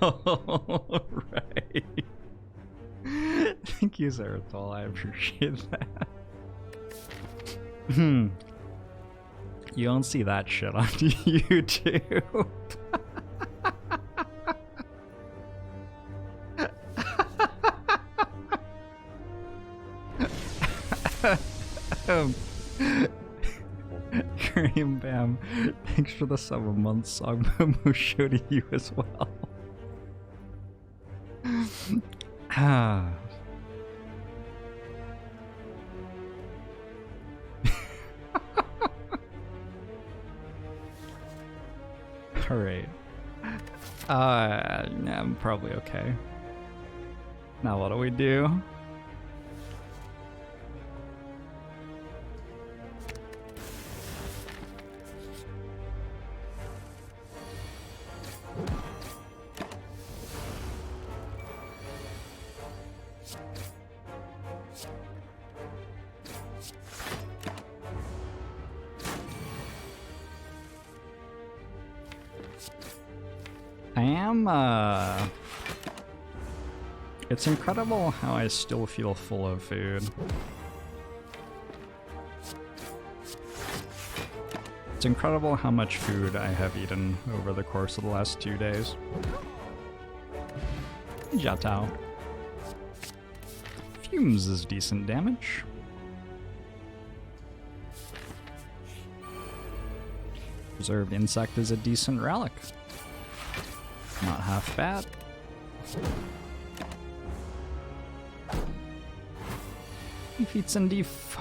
Oh, right. Thank you, Zerathol. I appreciate that. You don't see that shit on YouTube. Cream Bam, thanks for the 7 months. Song Momo show to you as well. Alright. I'm probably okay. Now what do we do? It's incredible how I still feel full of food. It's incredible how much food I have eaten over the course of the last 2 days. Jatao. Fumes is decent damage. Preserved Insect is a decent relic. Not half bad. Defeats and def.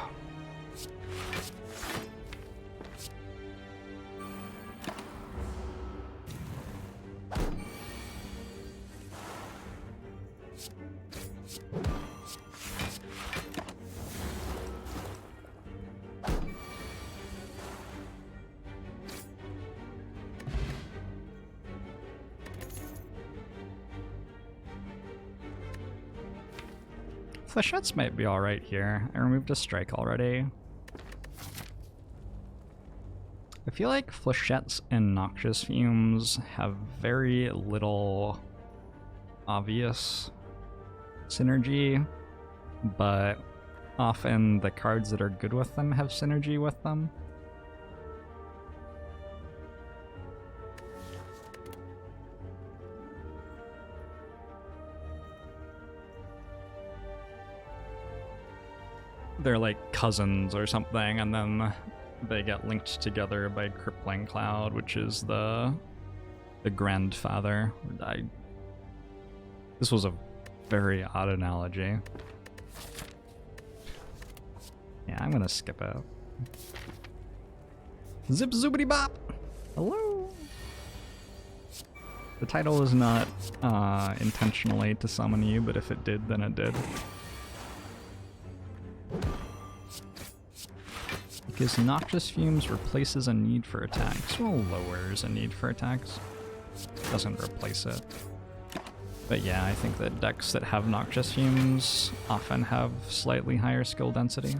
Flechettes might be alright here. I removed a strike already. I feel like Flechettes and Noxious Fumes have very little obvious synergy, but often the cards that are good with them have synergy with them. They're like cousins or something, and then they get linked together by Crippling Cloud, which is the grandfather. This was a very odd analogy. Yeah, I'm gonna skip it. Zip zoobity bop! Hello! The title is not intentionally to summon you, but if it did, then it did. Because Noxious Fumes replaces a need for attacks. Well, lowers a need for attacks. Doesn't replace it. But yeah, I think that decks that have Noxious Fumes often have slightly higher skill density.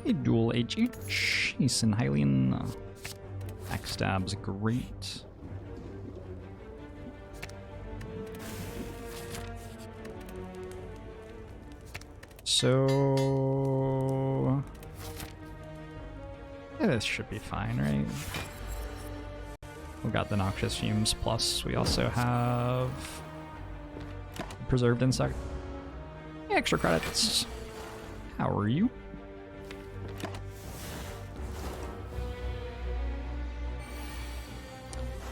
Hey, Dual HH. Eason Hylian. Backstab's great. So yeah, this should be fine, right? We got the Noxious Fumes, plus we also have Preserved Insect. Extra credits. How are you?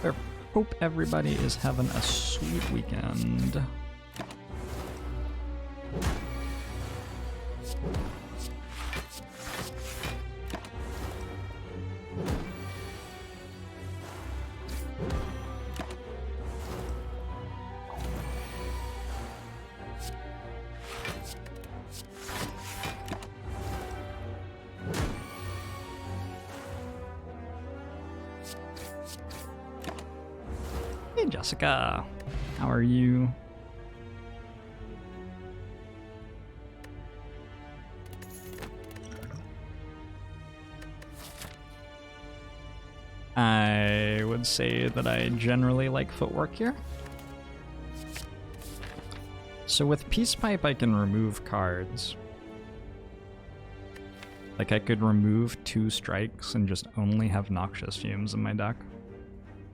I hope everybody is having a sweet weekend. Hey Jessica, how are you? I would say that I generally like footwork here. So with Peace Pipe I can remove cards. Like I could remove 2 strikes and just only have Noxious Fumes in my deck.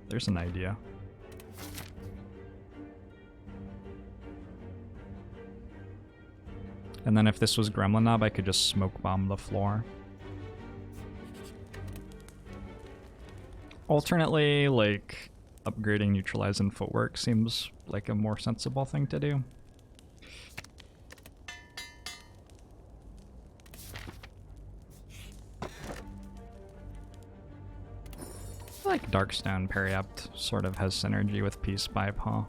There's an idea. And then if this was Gremlin Knob, I could just Smoke Bomb the floor. Alternately, like, upgrading Neutralize and Footwork seems like a more sensible thing to do. I feel like Darkstone Periapt sort of has synergy with Peace Pipe, huh?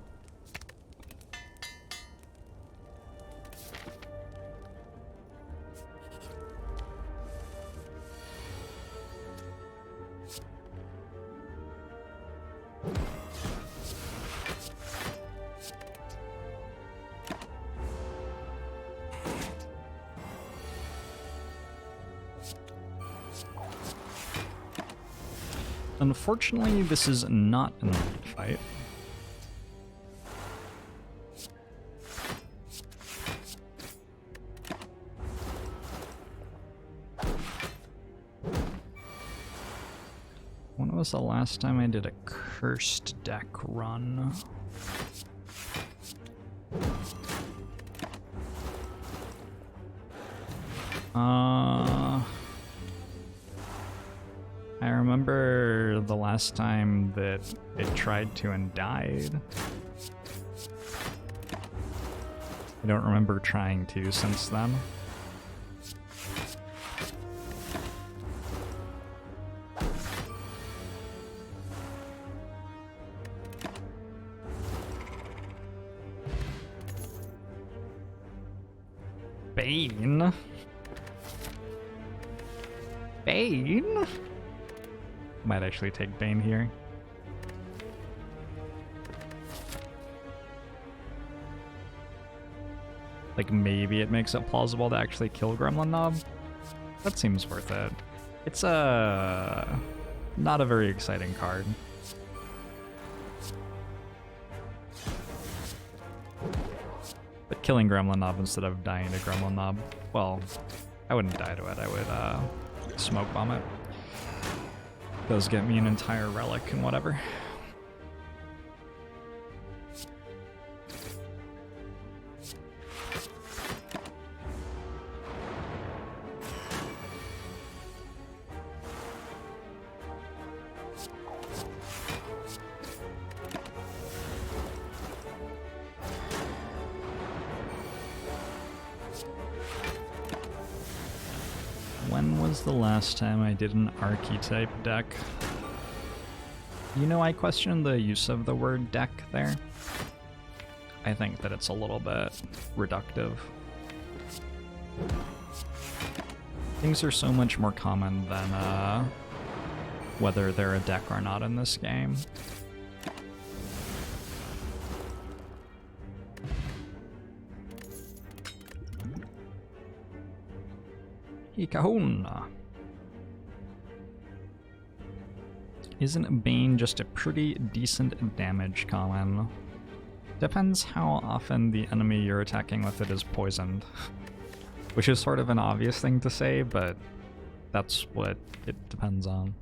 Unfortunately, this is not an elite fight. When was the last time I did a cursed deck run? I remember the last time that it tried to and died. I don't remember trying to since then. Bane? Bane? Might actually take Bane here. Like, maybe it makes it plausible to actually kill Gremlin Knob. That seems worth it. It's not a very exciting card. But killing Gremlin Knob instead of dying to Gremlin Knob, well, I wouldn't die to it, I would Smoke Bomb it. Does get me an entire relic and whatever. When was the last time I did an archetype deck? You know, I question the use of the word deck there. I think that it's a little bit reductive. Things are so much more common than whether they're a deck or not in this game. Ikahuna. Isn't Bane just a pretty decent damage common? Depends how often the enemy you're attacking with it is poisoned. Which is sort of an obvious thing to say, but that's what it depends on.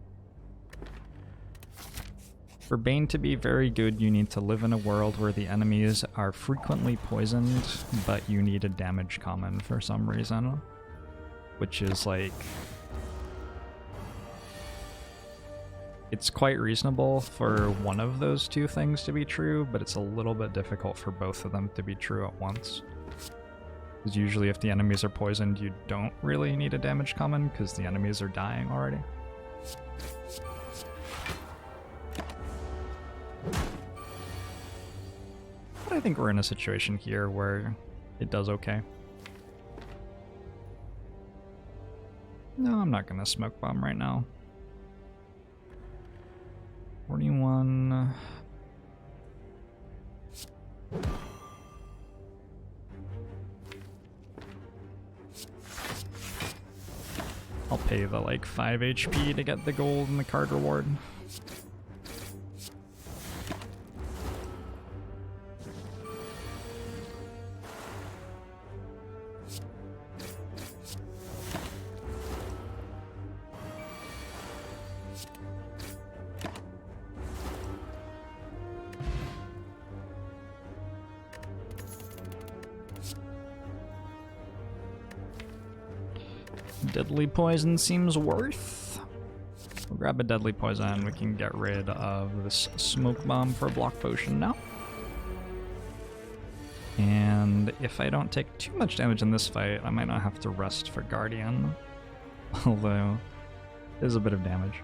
For Bane to be very good, you need to live in a world where the enemies are frequently poisoned, but you need a damage common for some reason. Which is like... it's quite reasonable for one of those two things to be true, but it's a little bit difficult for both of them to be true at once. Because usually if the enemies are poisoned, you don't really need a damage common, because the enemies are dying already. But I think we're in a situation here where it does okay. No, I'm not gonna Smoke Bomb right now. 41. pay the like 5 HP to get the gold and the card reward. Deadly poison seems worth. We'll grab a deadly poison. We can get rid of this smoke bomb for a block potion now. And if I don't take too much damage in this fight, I might not have to rest for Guardian. Although, there's a bit of damage.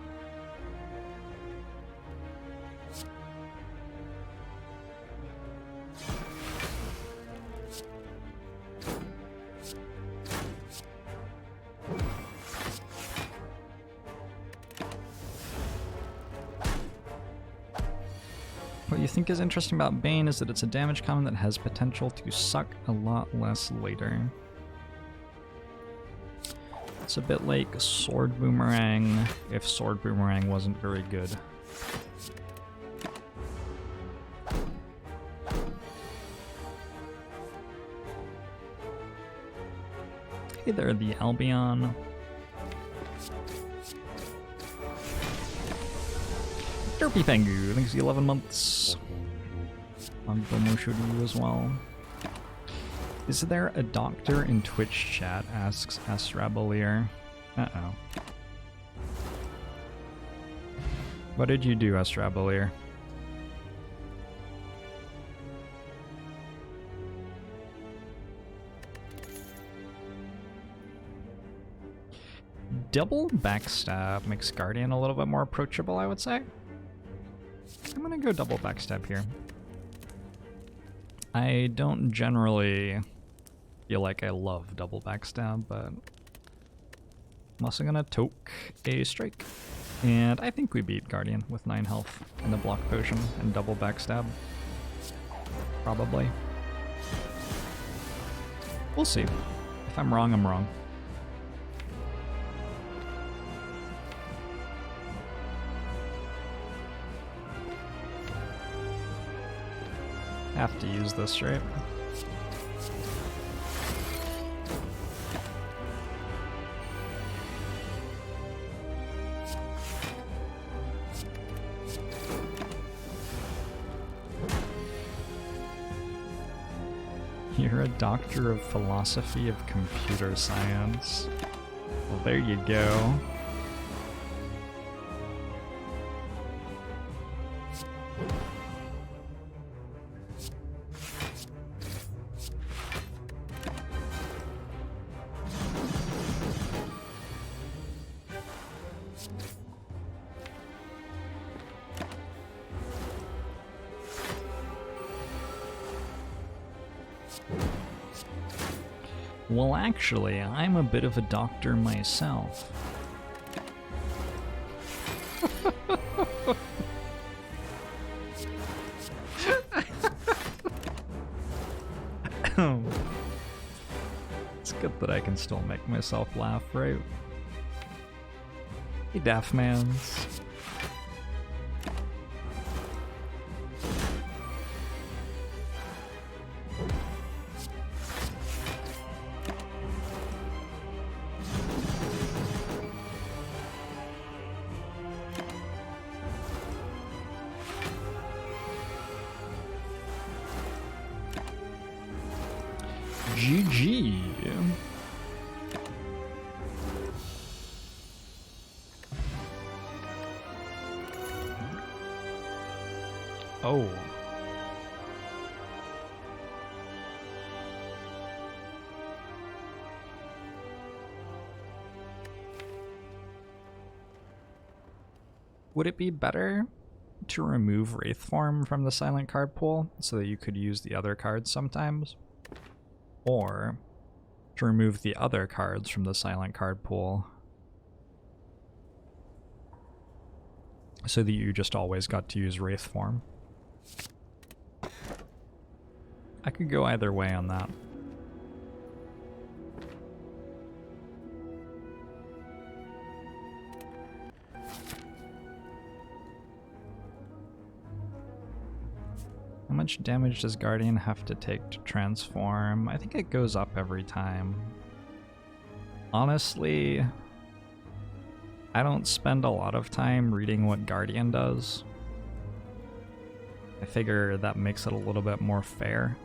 What you think is interesting about Bane is that it's a damage common that has potential to suck a lot less later. It's a bit like Sword Boomerang, if Sword Boomerang wasn't very good. Hey there, the Albion. Derpy Pengu, thanks for the 11 months. Agbomo should you as well. Is there a doctor in Twitch chat? Asks Astrabalier. Uh-oh. What did you do, Astrabalier? Double backstab makes Guardian a little bit more approachable, I would say. I'm gonna go double backstab here. I don't generally feel like I love double backstab, but I'm also gonna toke a strike. And I think we beat Guardian with 9 health and a block potion and double backstab. Probably. We'll see. If I'm wrong, I'm wrong. Have to use this, right? You're a doctor of philosophy of computer science. Well, there you go. Well, actually, I'm a bit of a doctor myself. It's good that I can still make myself laugh, right? Hey, Daftmans. GG. Oh. Would it be better to remove Wraith form from the silent card pool so that you could use the other cards sometimes? Or to remove the other cards from the silent card pool so that you just always got to use Wraith form? I could go either way on that. How much damage does Guardian have to take to transform? I think it goes up every time. Honestly, I don't spend a lot of time reading what Guardian does. I figure that makes it a little bit more fair.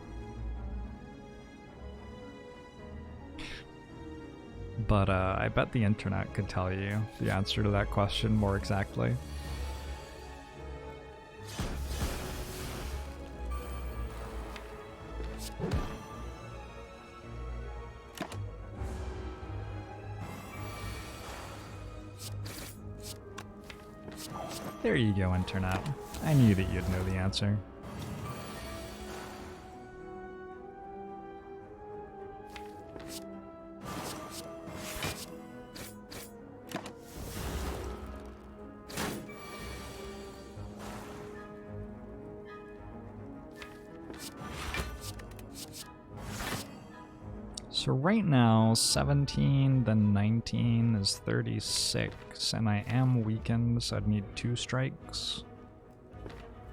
But I bet the internet could tell you the answer to that question more exactly. There you go, internet. I knew that you'd know the answer. So right now, 17, then 19 is 36, and I am weakened, so I'd need 2 strikes.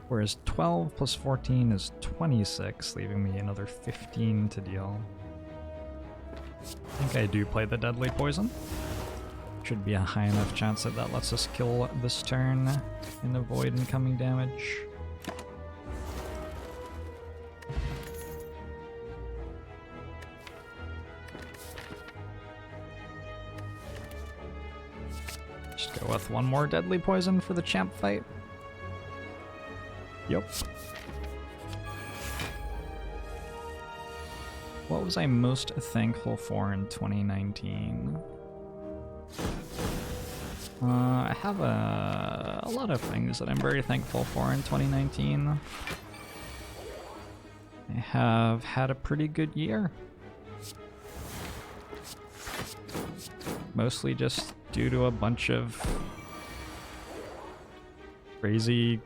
Whereas 12 plus 14 is 26, leaving me another 15 to deal. I think I do play the Deadly Poison. Should be a high enough chance that that lets us kill this turn and avoid incoming damage. Just go with one more Deadly Poison for the champ fight. Yep. What was I most thankful for in 2019? I have a lot of things that I'm very thankful for in 2019. I have had a pretty good year. Mostly just due to a bunch of crazy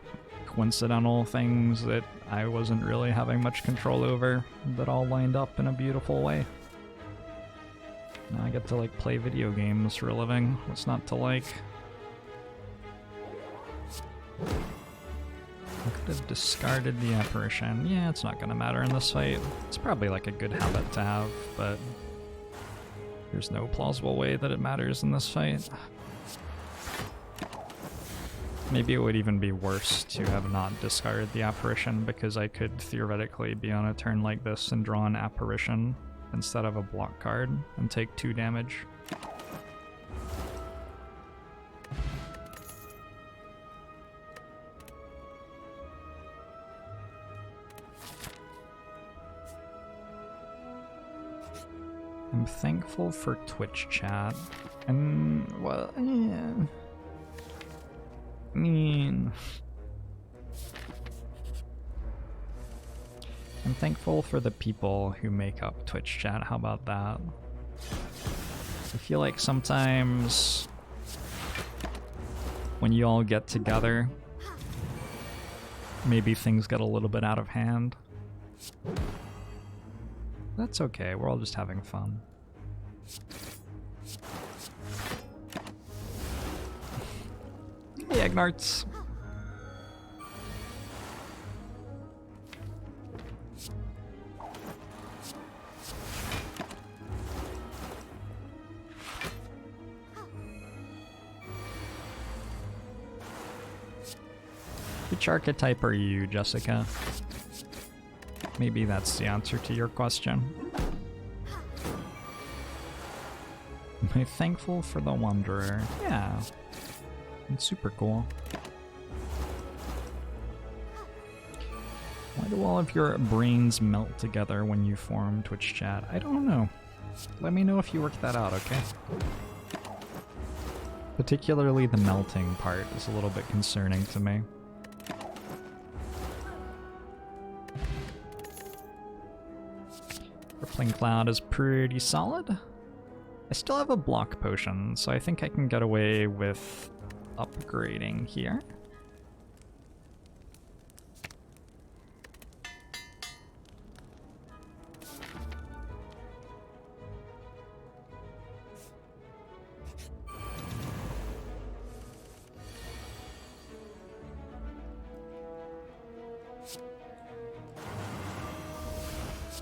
coincidental things that I wasn't really having much control over that all lined up in a beautiful way. Now I get to like play video games for a living. What's not to like? I could have discarded the apparition. Yeah, it's not gonna matter in this fight. It's probably like a good habit to have, but there's no plausible way that it matters in this fight. Maybe it would even be worse to have not discarded the apparition, because I could theoretically be on a turn like this and draw an apparition instead of a block card and take 2 damage. I'm thankful for Twitch chat, and well, yeah. I mean, I'm thankful for the people who make up Twitch chat. How about that? I feel like sometimes when you all get together, maybe things get a little bit out of hand. That's okay, we're all just having fun. Hey, Agnarts. Which archetype are you, Jessica? Maybe that's the answer to your question. Am I thankful for the Wanderer? Yeah. It's super cool. Why do all of your brains melt together when you form Twitch chat? I don't know. Let me know if you work that out, okay? Particularly the melting part is a little bit concerning to me. Rippling Cloud is pretty solid. I still have a block potion, so I think I can get away with upgrading here.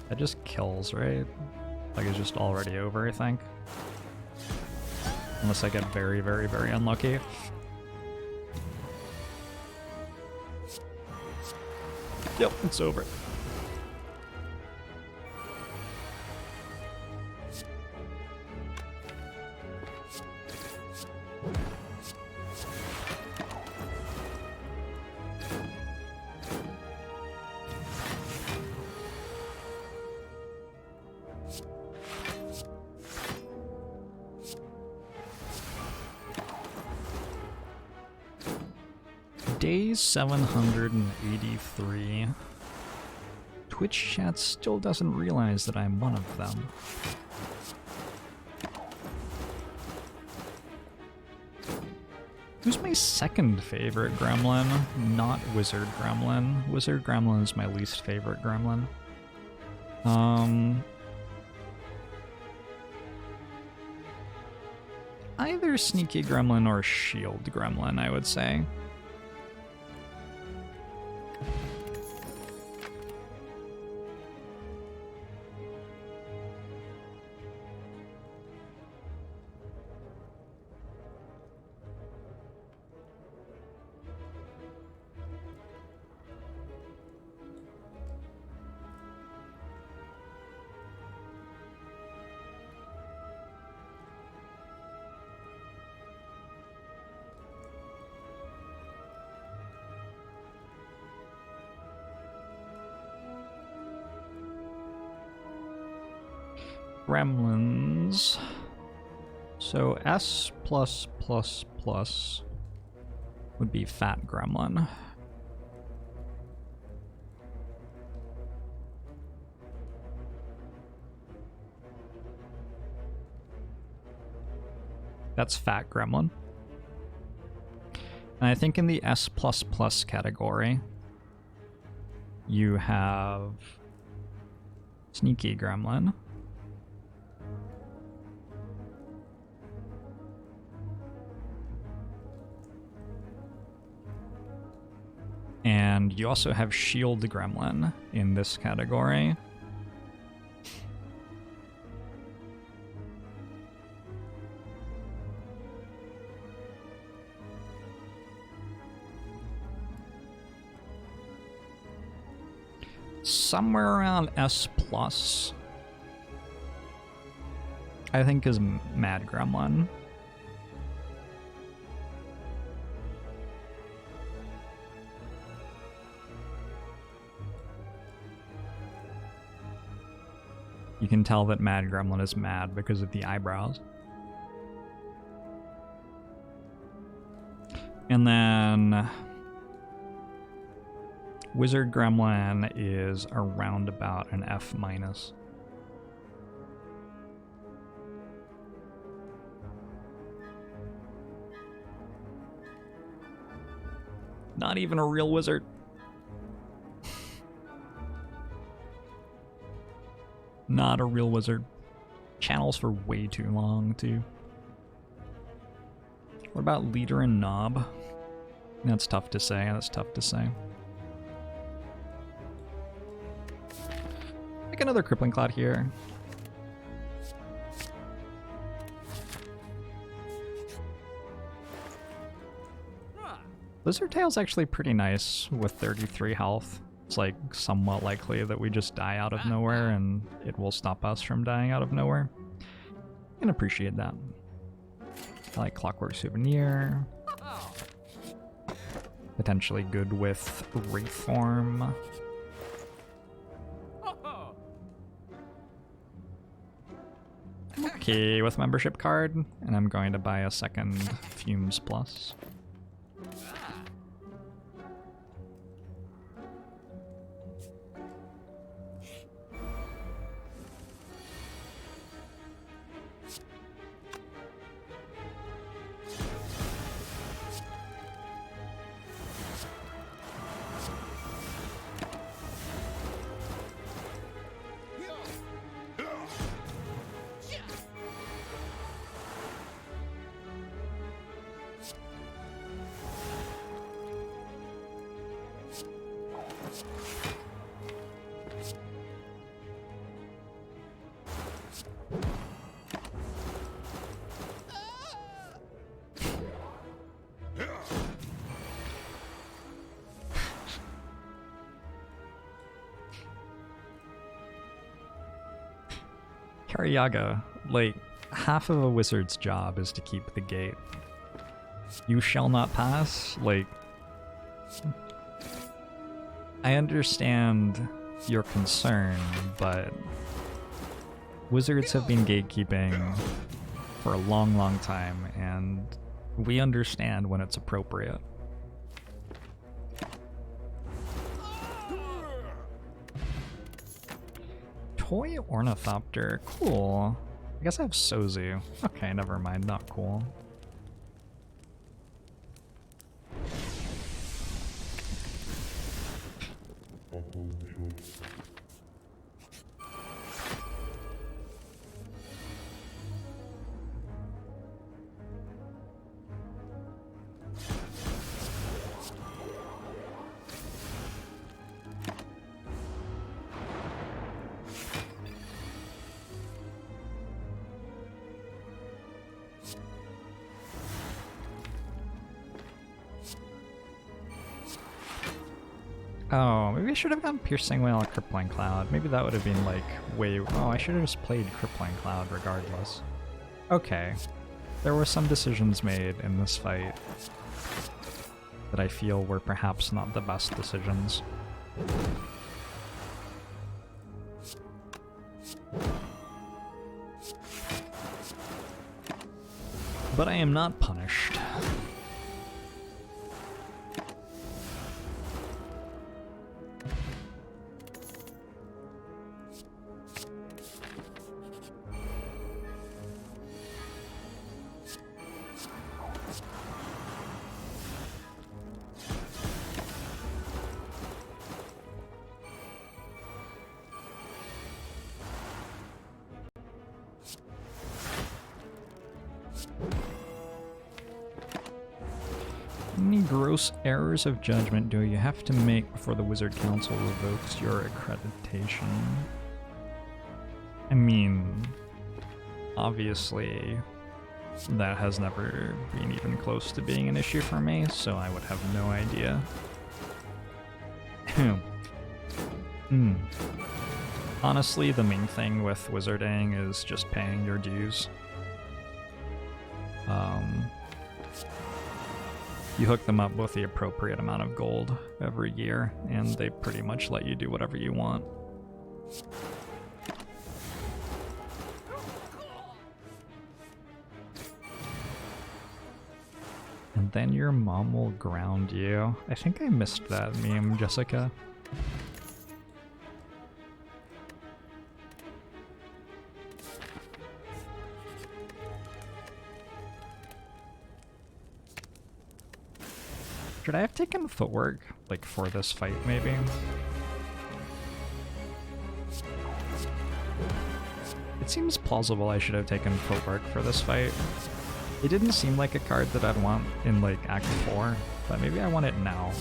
That just kills, right? Like it's just already over, I think. Unless I get very, very, very unlucky. Yep, it's over. Day 783. Twitch chat still doesn't realize that I'm one of them. Who's my second favorite gremlin? Not Wizard Gremlin. Wizard Gremlin is my least favorite gremlin. Either Sneaky Gremlin or Shield Gremlin, I would say. Gremlins. So S+++ would be Fat Gremlin. That's Fat Gremlin. And I think in the S++ category, you have Sneaky Gremlin. And you also have Shield Gremlin in this category. Somewhere around S+, I think, is Mad Gremlin. You can tell that Mad Gremlin is mad because of the eyebrows. And then Wizard Gremlin is around about an F-. Not even a real wizard. Not a real wizard. Channels for way too long, too. What about Leader and Knob? That's tough to say. That's tough to say. Pick another Crippling Cloud here. Lizard Tail's actually pretty nice with 33 health. It's like somewhat likely that we just die out of nowhere and it will stop us from dying out of nowhere. I can appreciate that. I like Clockwork Souvenir. Potentially good with Wraith Form. Okay with Membership Card, and I'm going to buy a second Fumes Plus. Kariyaga, like, half of a wizard's job is to keep the gate. You shall not pass? Like, I understand your concern, but wizards have been gatekeeping for a long, long time, and we understand when it's appropriate. Toy Ornithopter, cool. I guess I have Sozu. Okay, never mind, not cool. Oh, maybe I should have gone Piercing Whale or Crippling Cloud. Maybe that would have been like way... Oh, I should have just played Crippling Cloud regardless. Okay. There were some decisions made in this fight that I feel were perhaps not the best decisions. But I am not punished. How many gross errors of judgment do you have to make before the Wizard Council revokes your accreditation? I mean, obviously, that has never been even close to being an issue for me, so I would have no idea. Honestly, the main thing with wizarding is just paying your dues. You hook them up with the appropriate amount of gold every year, and they pretty much let you do whatever you want. And then your mom will ground you. I think I missed that meme, Jessica. Should I have taken footwork, like, for this fight, maybe? It seems plausible I should have taken footwork for this fight. It didn't seem like a card that I'd want in, like, Act 4, but maybe I want it now.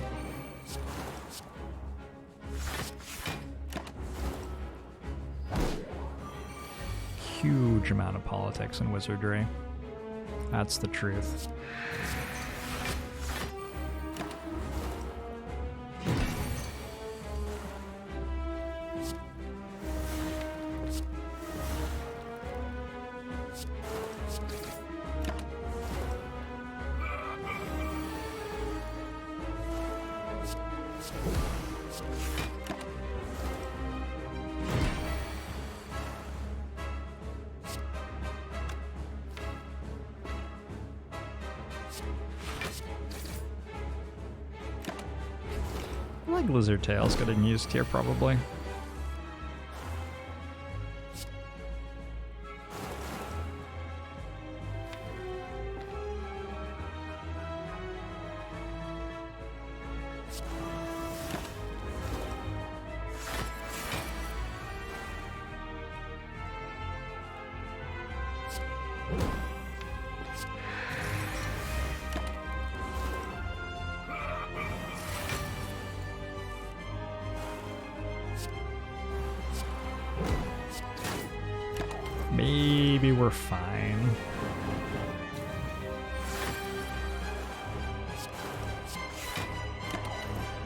Huge amount of politics in wizardry. That's the truth. I like Lizard Tails getting used here, probably. maybe we're fine.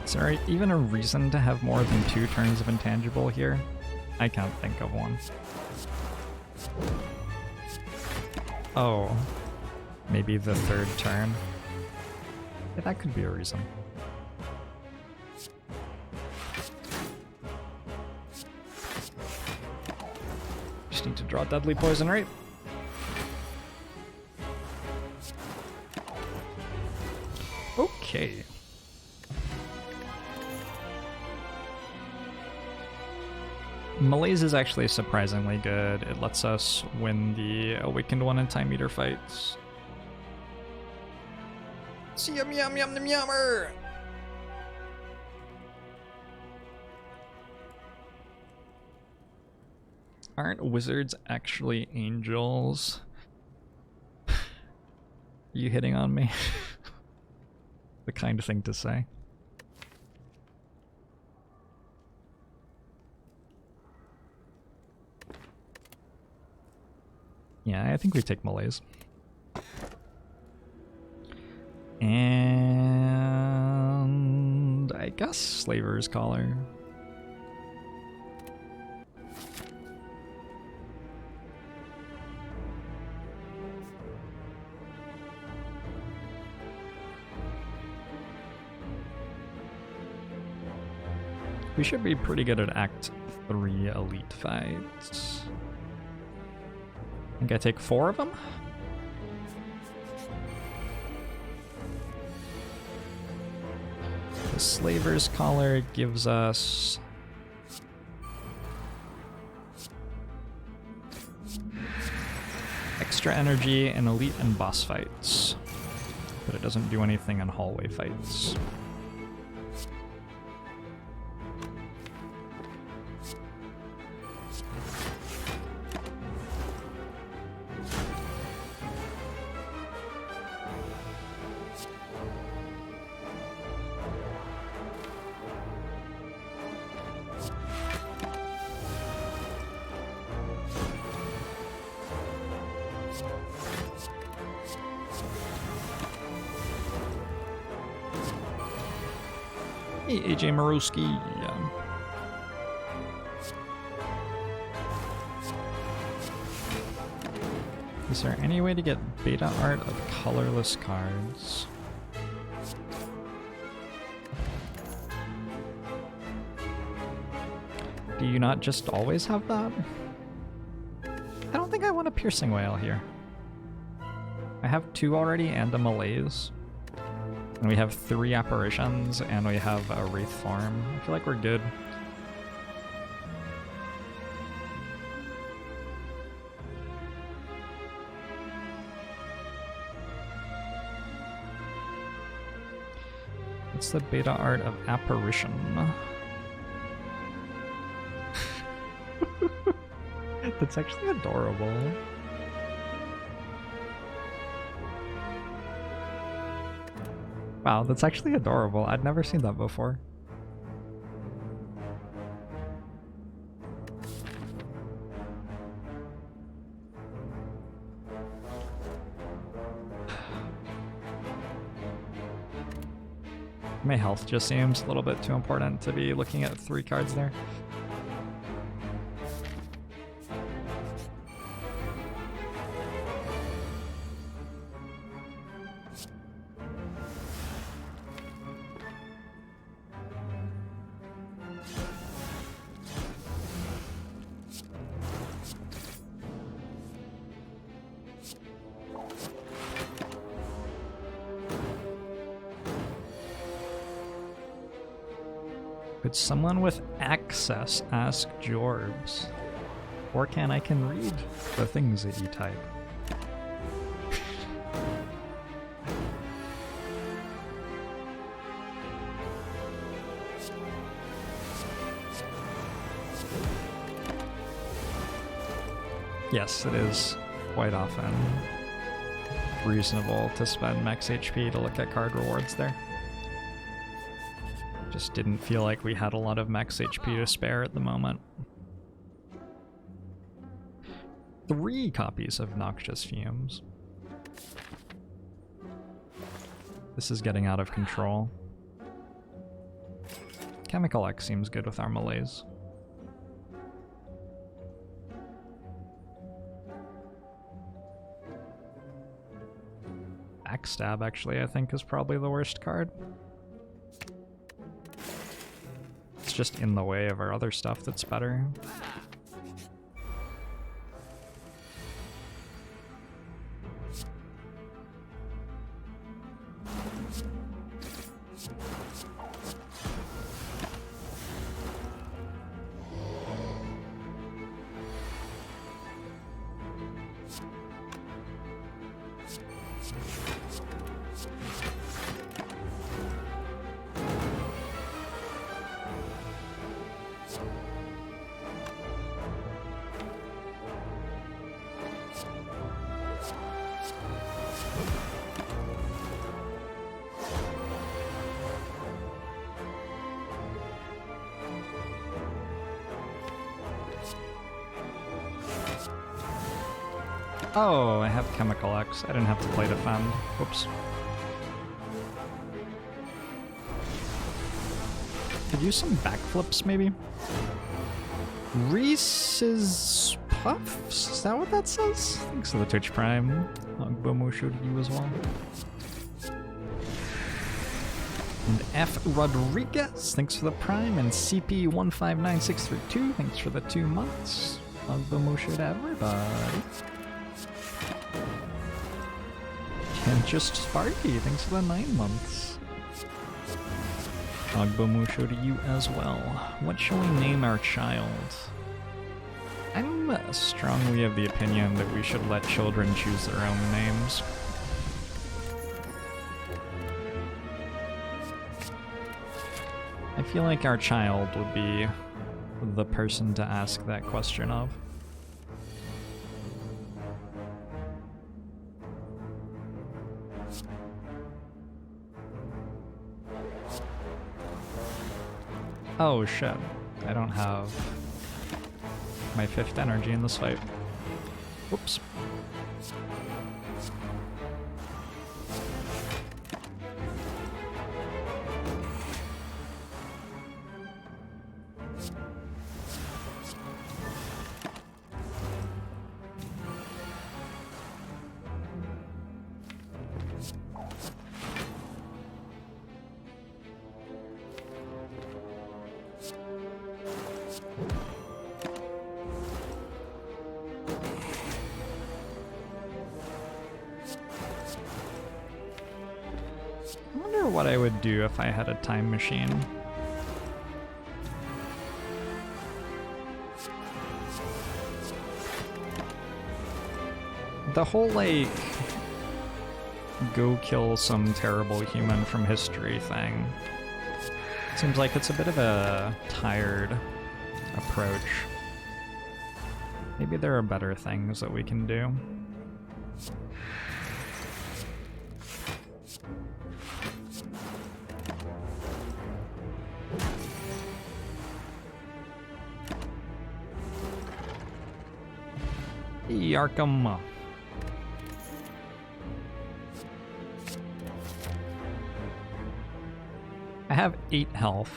Is there even a reason to have more than 2 turns of intangible here? I can't think of one. Oh, maybe the 3rd turn. Yeah, that could be a reason. Just need to draw deadly poison, right? Okay. Malaise is actually surprisingly good. It lets us win the Awakened One and Time Eater fights. Yum yum yum yum yummer! Aren't wizards actually angels? Are you hitting on me? The kind of thing to say. Yeah, I think we take Malaise. And I guess Slaver's Collar. We should be pretty good at Act 3 elite fights. I think I take 4 of them? The Slaver's Collar gives us extra energy in elite and boss fights, but it doesn't do anything in hallway fights. Hey, AJ Maroski. Is there any way to get beta art of colorless cards? Do you not just always have that? I don't think I want a Piercing Whale here. I have 2 already and a Malaise. And we have 3 apparitions, and we have a Wraith form. I feel like we're good. What's the beta art of Apparition? That's actually adorable. Wow, that's actually adorable. I'd never seen that before. My health just seems a little bit too important to be looking at 3 cards there. Could someone with access ask Jorbs? Or I can read the things that you type. Yes, it is quite often reasonable to spend max HP to look at card rewards there. Just didn't feel like we had a lot of max HP to spare at the moment. 3 copies of Noxious Fumes. This is getting out of control. Chemical X seems good with our malaise. Backstab, actually, I think is probably the worst card. It's just in the way of our other stuff that's better. Oh, I have Chemical X. I didn't have to play Defend. Whoops. Could use some backflips, maybe? Reese's Puffs? Is that what that says? Thanks for the Twitch Prime. Ogbomusho to you as well. And F. Rodriguez, thanks for the Prime. And CP159632, thanks for the 2 months. Ogbomusho to everybody. And just Sparky, thanks for the 9 months. Ogbomusho to you as well. What shall we name our child? I'm strongly of the opinion that we should let children choose their own names. I feel like our child would be the person to ask that question of. Oh shit, I don't have my 5th energy in this fight. Whoops. What I would do if I had a time machine. The whole, like, go kill some terrible human from history thing seems like it's a bit of a tired approach. Maybe there are better things that we can do. Arkham. I have 8 health.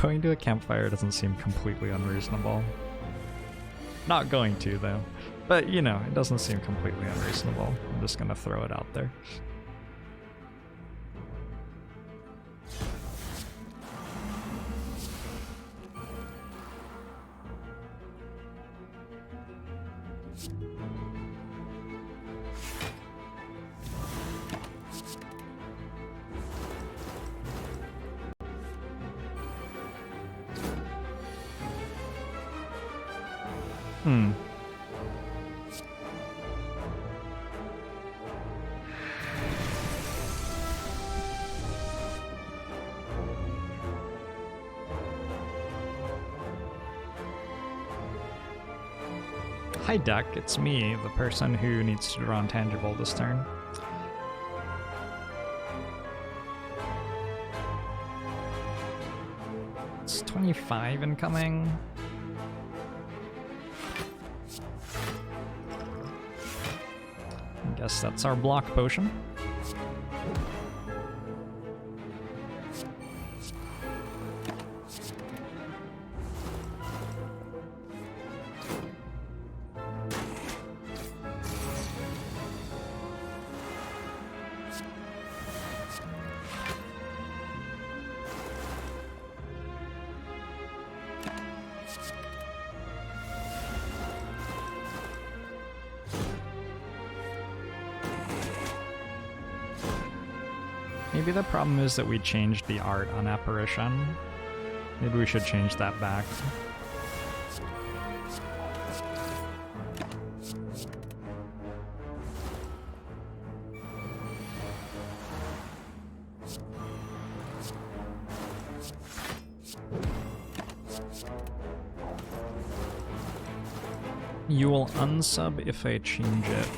Going to a campfire doesn't seem completely unreasonable. Not going to, though. But, you know, it doesn't seem completely unreasonable. I'm just gonna throw it out there. Hi Duck, it's me, the person who needs to draw intangible this turn. It's 25 incoming. Yes, that's our block potion. Maybe the problem is that we changed the art on Apparition. Maybe we should change that back. You will unsub if I change it.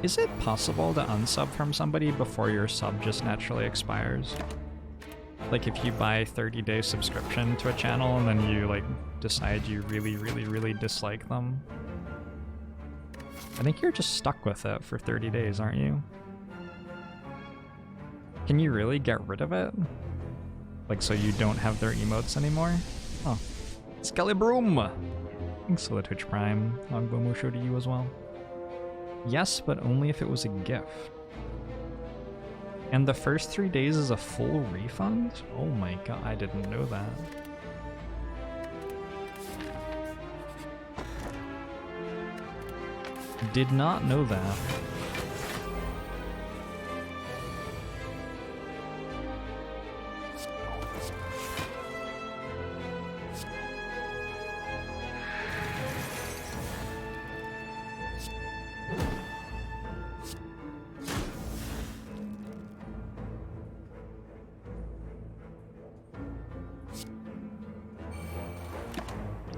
Is it possible to unsub from somebody before your sub just naturally expires? Like if you buy a 30-day subscription to a channel and then you like decide you really dislike them? I think you're just stuck with it for 30 days, aren't you? Can you really get rid of it? Like so you don't have their emotes anymore? Oh. Skelly Broom! Thanks for the Twitch Prime. Longbow show to you as well. Yes, but only if it was a gift. And the first 3 days is a full refund? Oh my god, I didn't know that. Did not know that.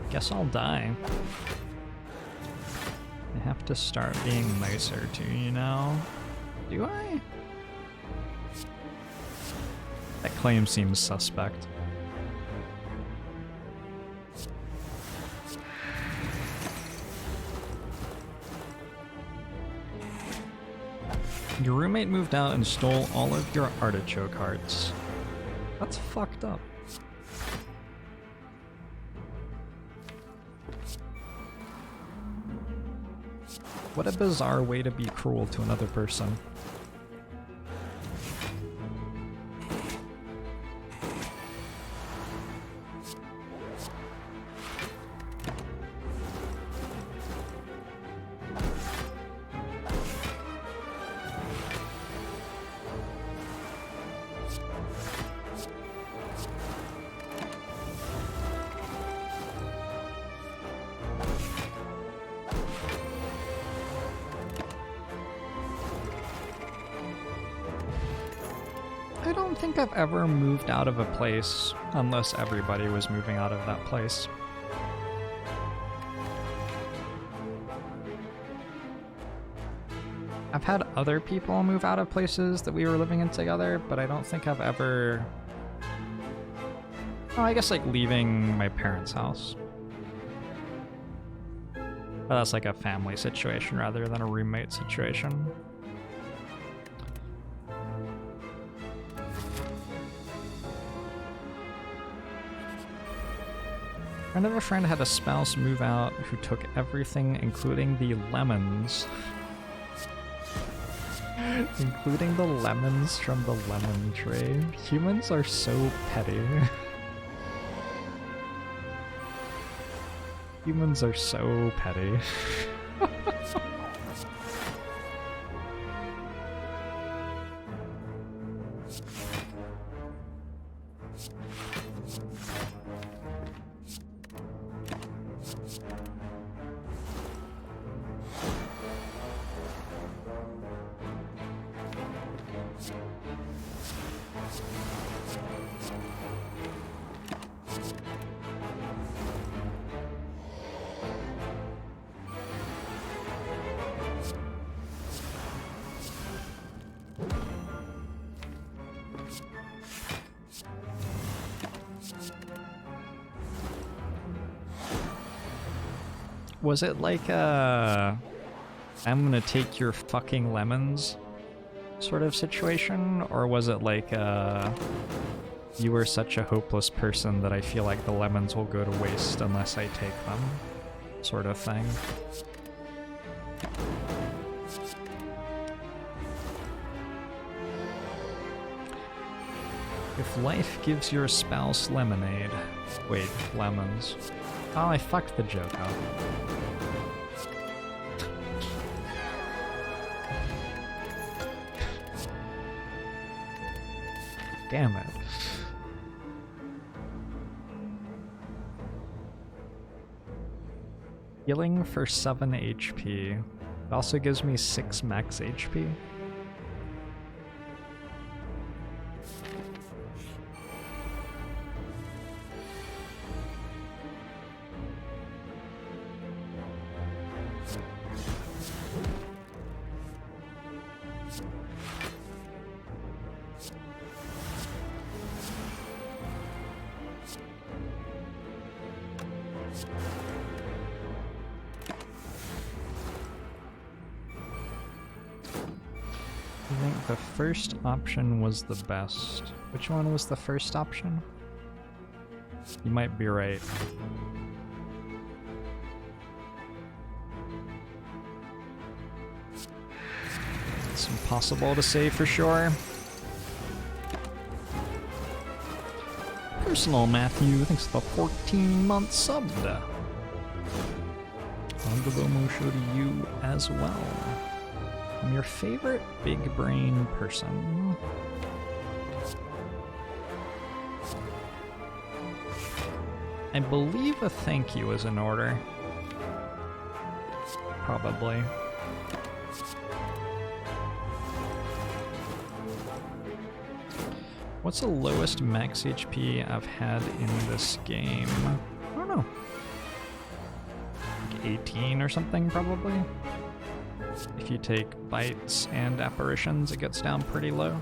Guess I'll die. I have to start being nicer to you now. Do I? That claim seems suspect. Your roommate moved out and stole all of your artichoke hearts. That's fucked up. What a bizarre way to be cruel to another person. I don't think I've ever moved out of a place unless everybody was moving out of that place. I've had other people move out of places that we were living in together, but I don't think I've ever... Oh, I guess like leaving my parents' house. But that's like a family situation rather than a roommate situation. Friend of a friend had a spouse move out who took everything, including the lemons. Including the lemons from the lemon tree. Humans are so petty. Humans are so petty. Was it like a... I'm gonna take your fucking lemons sort of situation? Or was it like, you were such a hopeless person that I feel like the lemons will go to waste unless I take them sort of thing? If life gives your spouse lemonade... Wait, lemons. Oh, I fucked the joke up. Damn it. Healing for 7 HP. It also gives me 6 max HP. I think the first option was the best. Which one was the first option? You might be right. It's impossible to say for sure. Personal Matthew, thanks for the 14-month sub. Angobomo to you as well. I'm your favorite big brain person. I believe a thank you is in order. Probably. What's the lowest max HP I've had in this game? I don't know. Like 18 or something, probably? If you take bites and apparitions, it gets down pretty low.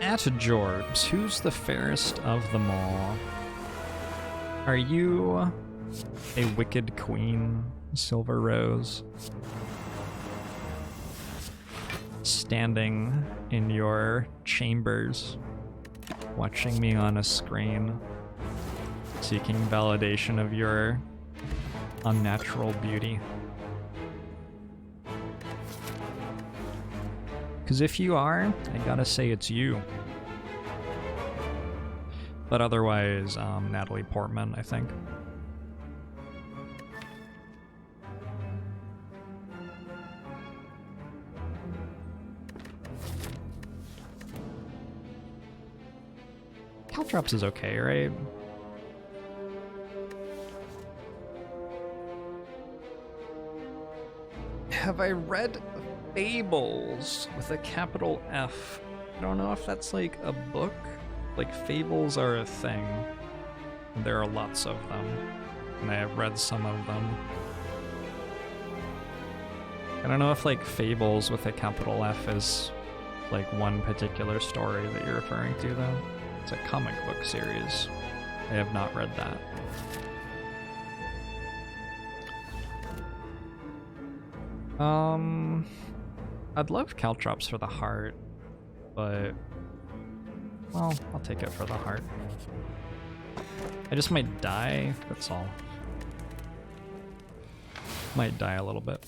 At Jorbs, who's the fairest of them all? Are you a wicked queen, Silver Rose? Standing in your chambers, watching me on a screen, seeking validation of your unnatural beauty. Because if you are, I gotta say it's you. But otherwise, Natalie Portman, I think. Caltrops is okay, right? Have I read Fables with a capital F? I don't know if that's like a book. Like, fables are a thing. There are lots of them, and I have read some of them. I don't know if like fables with a capital F is like one particular story that you're referring to though. It's a comic book series. I have not read that. I'd love caltrops for the heart, but well, I'll take it for the heart. I just might die, that's all. Might die a little bit.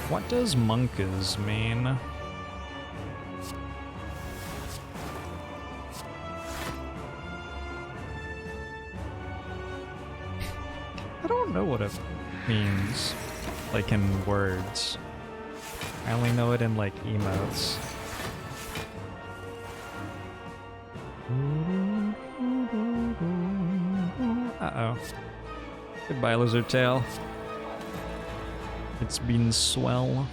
What does Monkas mean? I don't know what it means, like in words. I only know it in like emotes. Uh-oh. Goodbye, lizard tail. It's been swell.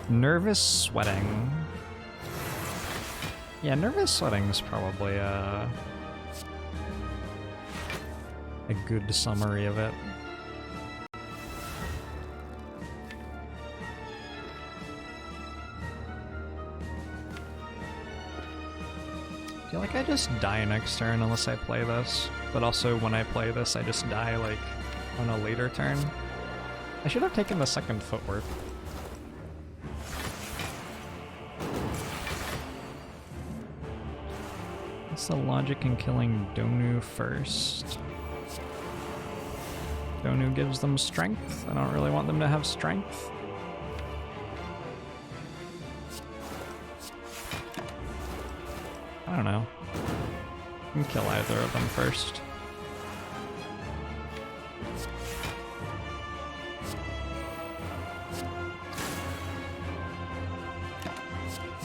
Nervous sweating. Yeah, nervous sweating is probably a good summary of it. I feel like I just die next turn unless I play this, but also when I play this I just die like on a later turn. I should have taken the second footwork. What's the logic in killing Donu first? Donu gives them strength. I don't really want them to have strength. I don't know. I can kill either of them first.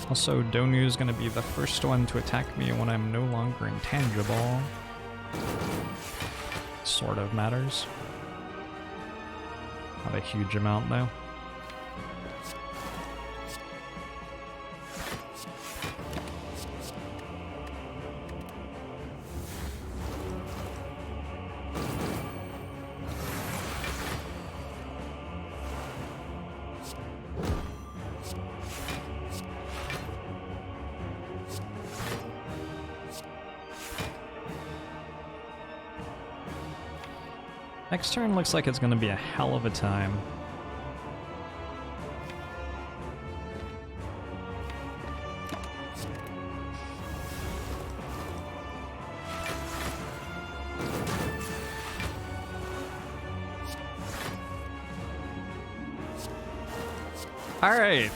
Also, Donu's gonna be the first one to attack me when I'm no longer intangible. Sort of matters. Not a huge amount, though. Next turn looks like it's going to be a hell of a time. Alright.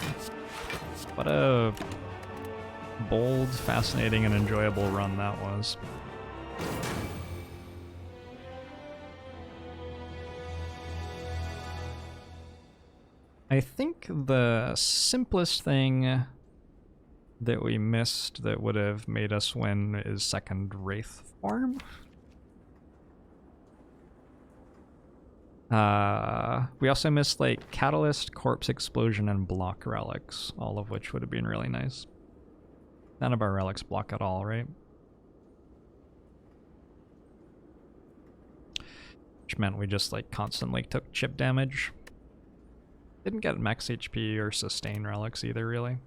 What a bold, fascinating, and enjoyable run that was. I think the simplest thing that we missed that would have made us win is second Wraith form. We also missed like Catalyst, Corpse Explosion, and Block Relics, all of which would have been really nice. None of our relics block at all, right? Which meant we just like constantly took chip damage. Didn't get max HP or sustain relics either, really.